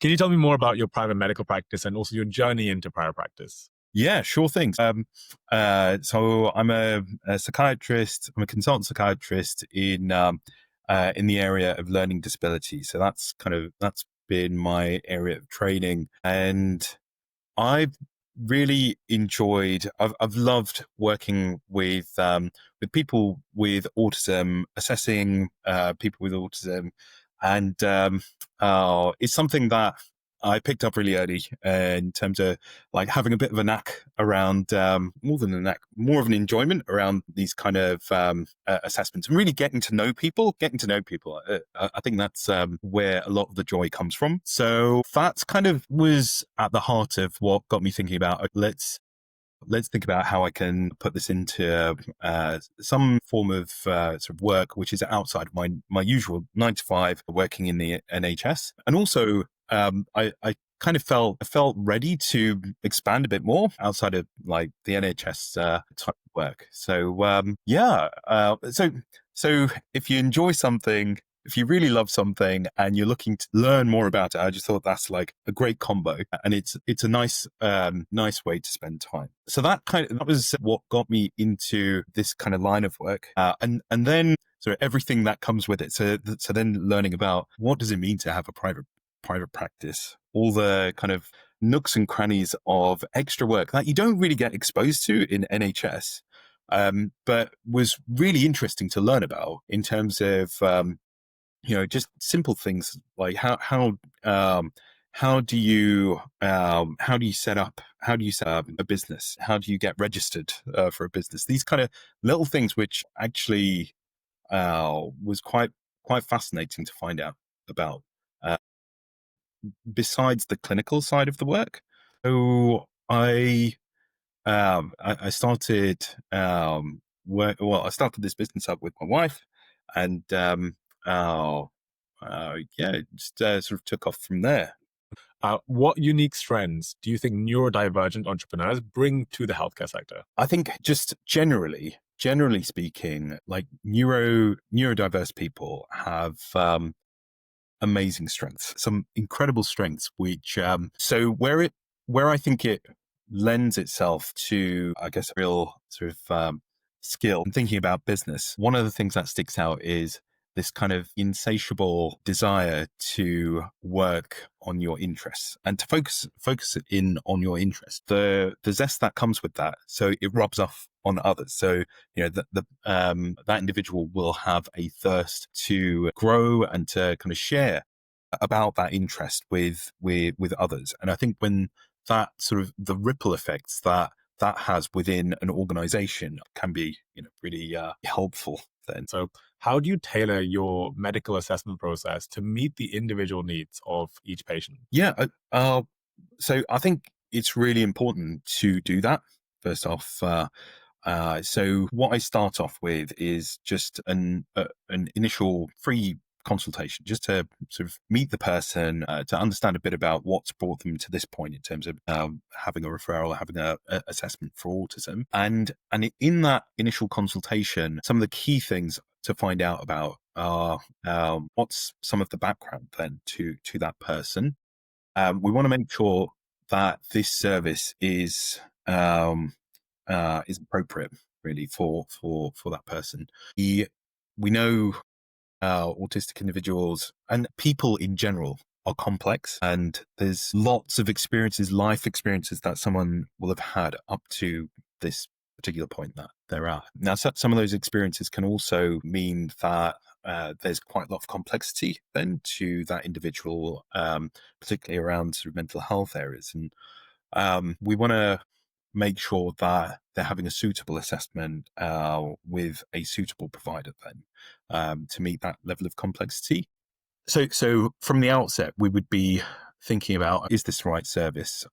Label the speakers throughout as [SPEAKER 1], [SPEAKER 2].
[SPEAKER 1] Can you tell me more about your private medical practice and also your journey into private practice?
[SPEAKER 2] Yeah, sure thing. So I'm a psychiatrist. I'm a consultant psychiatrist in the area of learning disability. So that's been my area of training, and I've really enjoyed. I've loved working with people with autism, assessing people with autism, and it's something that I picked up really early in terms of like having a bit of a knack around more than a knack, more of an enjoyment around these kind of assessments and really getting to know people. I think that's where a lot of the joy comes from. So that kind of was at the heart of what got me thinking about let's think about how I can put this into some form of sort of work which is outside of my usual 9 to 5 working in the NHS, and also I kind of felt ready to expand a bit more outside of like the NHS type of work. So so if you enjoy something, if you really love something and you're looking to learn more about it, I just thought that's like a great combo, and it's a nice way to spend time. So that was what got me into this kind of line of work, and then sort of everything that comes with it. So then learning about what does it mean to have a private practice, all the kind of nooks and crannies of extra work that you don't really get exposed to in NHS, but was really interesting to learn about in terms of just simple things like how do you set up a business? How do you get registered for a business? These kind of little things, which actually was quite fascinating to find out about. Uh, Besides the clinical side of the work, so I started I started this business up with my wife, and it just sort of took off from there.
[SPEAKER 1] What unique strengths do you think neurodivergent entrepreneurs bring to the healthcare sector?
[SPEAKER 2] I think just generally speaking, like neurodiverse people have amazing strengths, some incredible strengths, which so where I think it lends itself to, I guess, a real sort of skill in thinking about business. One of the things that sticks out is this kind of insatiable desire to work on your interests and to focus it in on your interest. The zest that comes with that, so it rubs off on others. So that individual will have a thirst to grow and to kind of share about that interest with others. And I think when that sort of the ripple effects that has within an organization can be really helpful then.
[SPEAKER 1] So how do you tailor your medical assessment process to meet the individual needs of each patient?
[SPEAKER 2] Yeah, so I think it's really important to do that first off. So what I start off with is just an initial free consultation, just to sort of meet the person, to understand a bit about what's brought them to this point in terms of having a referral, having a assessment for autism, and in that initial consultation, some of the key things to find out about are what's some of the background then to that person. We want to make sure that this service is appropriate really for that person. We know autistic individuals and people in general are complex, and there's lots of life experiences that someone will have had up to this particular point that they're at. Now, some of those experiences can also mean that there's quite a lot of complexity then to that individual, particularly around sort of mental health areas. And we want to make sure that they're having a suitable assessment with a suitable provider then to meet that level of complexity. So from the outset, we would be thinking about, is this the right service,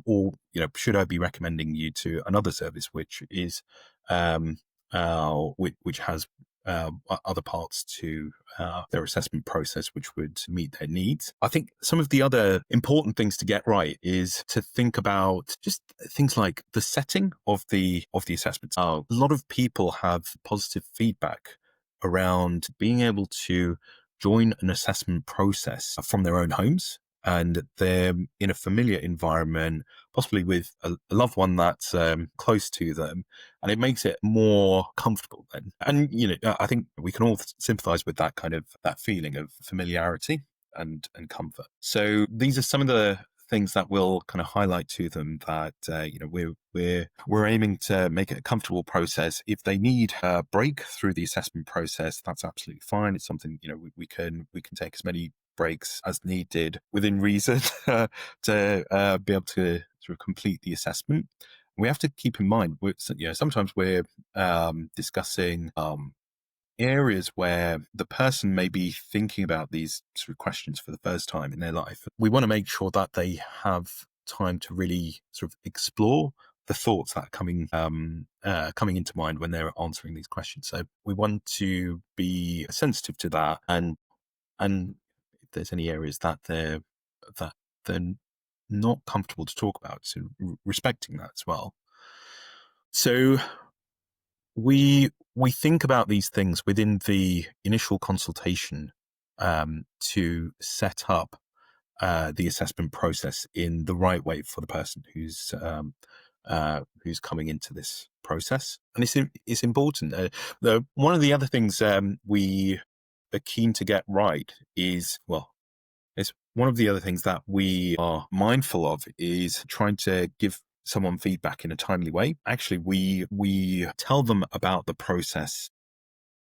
[SPEAKER 2] or should I be recommending you to another service which is which has other parts to their assessment process which would meet their needs. I think some of the other important things to get right is to think about just things like the setting of the assessments. A lot of people have positive feedback around being able to join an assessment process from their own homes. and they're in a familiar environment, possibly with a loved one that's close to them, and it makes it more comfortable then. And I think we can all sympathize with that kind of that feeling of familiarity and comfort. So these are some of the things that we'll kind of highlight to them that we're aiming to make it a comfortable process. If they need a break through the assessment process, that's absolutely fine. It's something we can take as many breaks as needed within reason to be able to sort of complete the assessment. We have to keep in mind, sometimes we're discussing areas where the person may be thinking about these sort of questions for the first time in their life. We want to make sure that they have time to really sort of explore the thoughts that are coming into mind when they're answering these questions. So we want to be sensitive to that, and if there's any areas that they're not comfortable to talk about, so respecting that as well. So we think about these things within the initial consultation to set up the assessment process in the right way for the person who's coming into this process, and it's important. One of the other things we are keen to get right is, it's one of the other things that we are mindful of is trying to give someone feedback in a timely way. Actually, we tell them about the process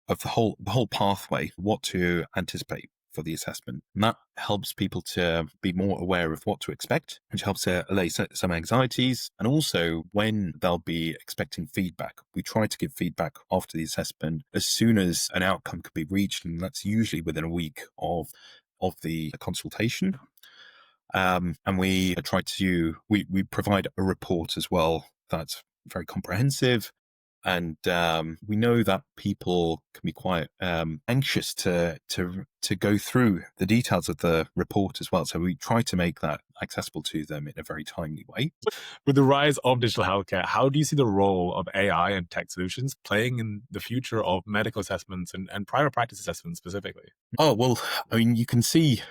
[SPEAKER 2] of the whole pathway, what to anticipate for the assessment. And that helps people to be more aware of what to expect, which helps to allay some anxieties. And also when they'll be expecting feedback, we try to give feedback after the assessment as soon as an outcome could be reached. And that's usually within a week of the consultation. And we we provide a report as well that's very comprehensive. And we know that people can be quite anxious to go through the details of the report as well. So we try to make that accessible to them in a very timely way.
[SPEAKER 1] With the rise of digital healthcare, how do you see the role of AI and tech solutions playing in the future of medical assessments and private practice assessments specifically?
[SPEAKER 2] Oh, well, I mean, you can see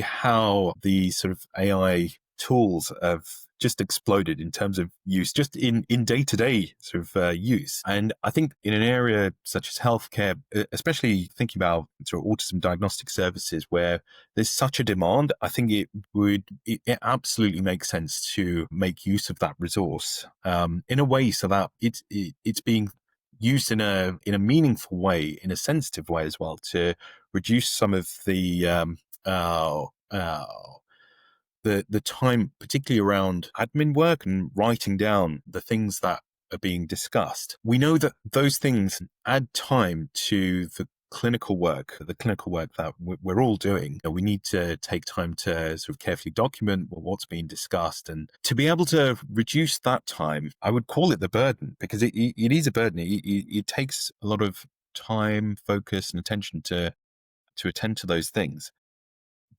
[SPEAKER 2] how the sort of AI tools have just exploded in terms of use, just in day-to-day sort of use. And I think in an area such as healthcare, especially thinking about sort of autism diagnostic services where there's such a demand, I think it absolutely makes sense to make use of that resource in a way so that it's being used in a meaningful way, in a sensitive way as well, to reduce some of the time, particularly around admin work and writing down the things that are being discussed. We know that those things add time to the clinical work that we're all doing. We need to take time to sort of carefully document what's being discussed, and to be able to reduce that time, I would call it the burden, because it is a burden. It takes a lot of time, focus, and attention to attend to those things.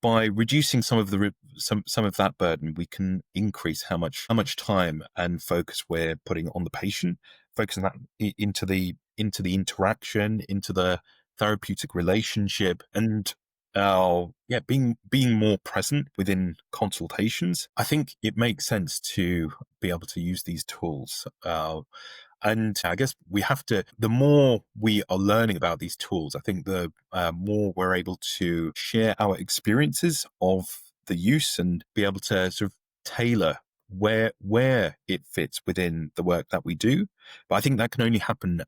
[SPEAKER 2] By reducing some of that burden, we can increase how much time and focus we're putting on the patient, focusing that into the interaction, into the therapeutic relationship, and being more present within consultations. I think it makes sense to be able to use these tools. And I guess the more we are learning about these tools, I think the more we're able to share our experiences of the use and be able to sort of tailor where it fits within the work that we do. But I think that can only happen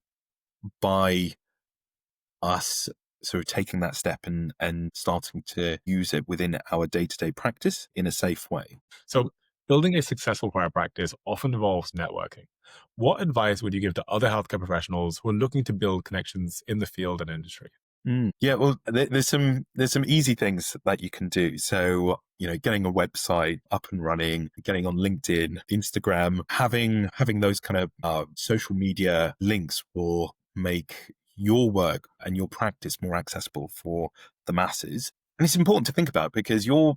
[SPEAKER 2] by us sort of taking that step and starting to use it within our day-to-day practice in a safe way.
[SPEAKER 1] So, building a successful private practice often involves networking. What advice would you give to other healthcare professionals who are looking to build connections in the field and industry?
[SPEAKER 2] Yeah, well, there's some easy things that you can do. So, getting a website up and running, getting on LinkedIn, Instagram, having those kind of social media links will make your work and your practice more accessible for the masses. And it's important to think about, because you're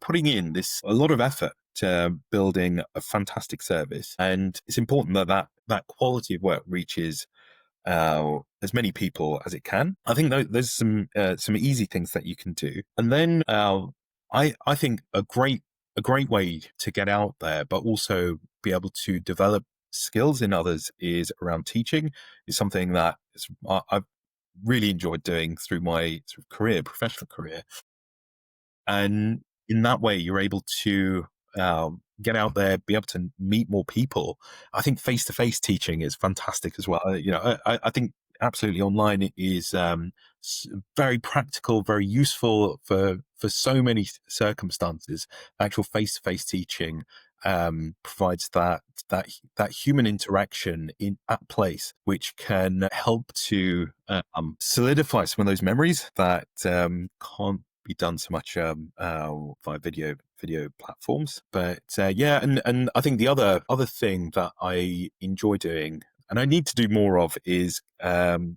[SPEAKER 2] putting in a lot of effort to building a fantastic service, and it's important that quality of work reaches as many people as it can. I think there's some easy things that you can do, and then I think a great way to get out there, but also be able to develop skills in others is around teaching. Is something that I've really enjoyed doing through my sort of career, professional career, and in that way, you're able to get out there, be able to meet more people. I think face to face teaching is fantastic as well. I think absolutely online is very practical, very useful for so many circumstances. Actual face to face teaching provides that human interaction in at place, which can help to solidify some of those memories that can't be done so much via video platforms. But yeah, and I think the other thing that I enjoy doing, and I need to do more of, is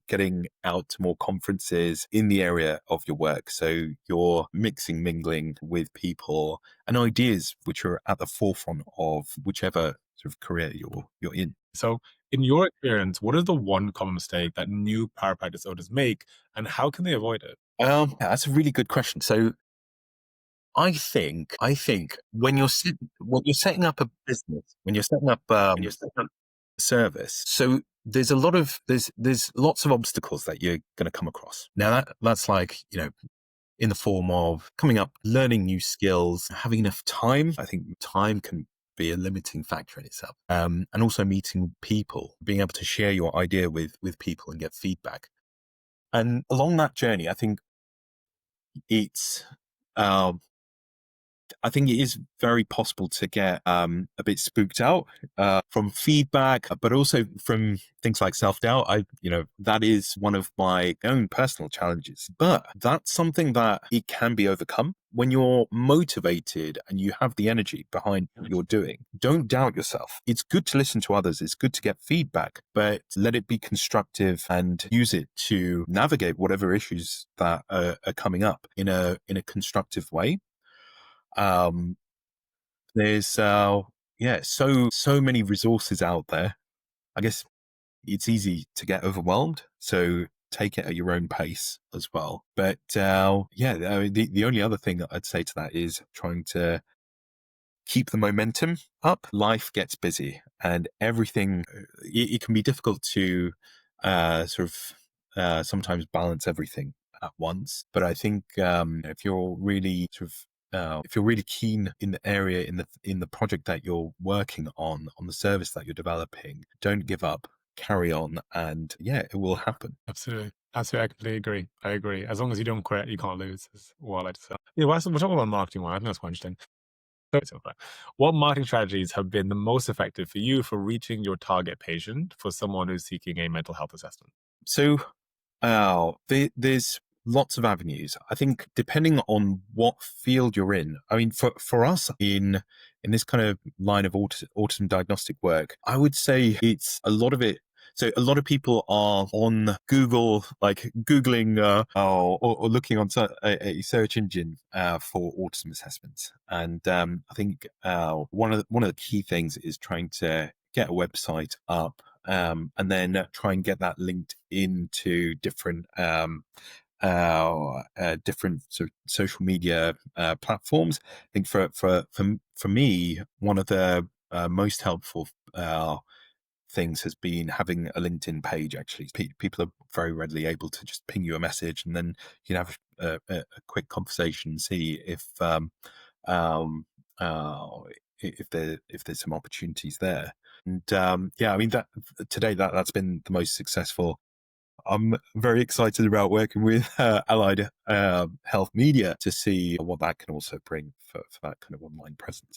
[SPEAKER 2] getting out to more conferences in the area of your work. So you're mingling with people and ideas which are at the forefront of whichever sort of career you're in.
[SPEAKER 1] So, in your experience, what is the one common mistake that new chiropractic owners make, and how can they avoid it?
[SPEAKER 2] Yeah, that's a really good question. So I think when you're setting up a business, when you're setting up a service, so there's lots of obstacles that you're going to come across. Now that's like, in the form of coming up, learning new skills, having enough time. I think time can be a limiting factor in itself, and also meeting people, being able to share your idea with people and get feedback. And along that journey, it's um, I think it is very possible to get a bit spooked out from feedback, but also from things like self doubt. That is one of my own personal challenges, but that's something that it can be overcome when you're motivated and you have the energy behind what you're doing. Don't doubt yourself. It's good to listen to others. It's good to get feedback, but let it be constructive and use it to navigate whatever issues that are coming up in a constructive way. um, there's yeah, so many resources out there. I guess it's easy to get overwhelmed, so take it at your own pace as well. But yeah, the only other thing that I'd say to that is trying to keep the momentum up. Life gets busy, and everything. It can be difficult to sort of sometimes balance everything at once. But I think if you're really if you're really keen in the area, in the project that you're working on the service that you're developing, don't give up. Carry on, and yeah, it will happen.
[SPEAKER 1] Absolutely. Absolutely, I completely agree. I agree. As long as you don't quit, you can't lose, is what I like to say. Yeah, we're talking about marketing one. I think that's quite interesting. So, what marketing strategies have been the most effective for you for reaching your target patient for someone who's seeking a mental health assessment?
[SPEAKER 2] So there's lots of avenues. I think depending on what field you're in. I mean, for us in this kind of line of autism diagnostic work, I would say it's a lot of it. So a lot of people are on Google, like Googling or looking on a search engine for autism assessments. And I think one of the key things is trying to get a website up, and then try and get that linked into different sort of social media platforms. I think for me, one of the most helpful things has been having a LinkedIn page. Actually, people are very readily able to just ping you a message, and then you can have a quick conversation and see um, uh, if there's some opportunities there. And yeah, I mean that today that's been the most successful. I'm very excited about working with Allied Health Media to see what that can also bring for that kind of online presence.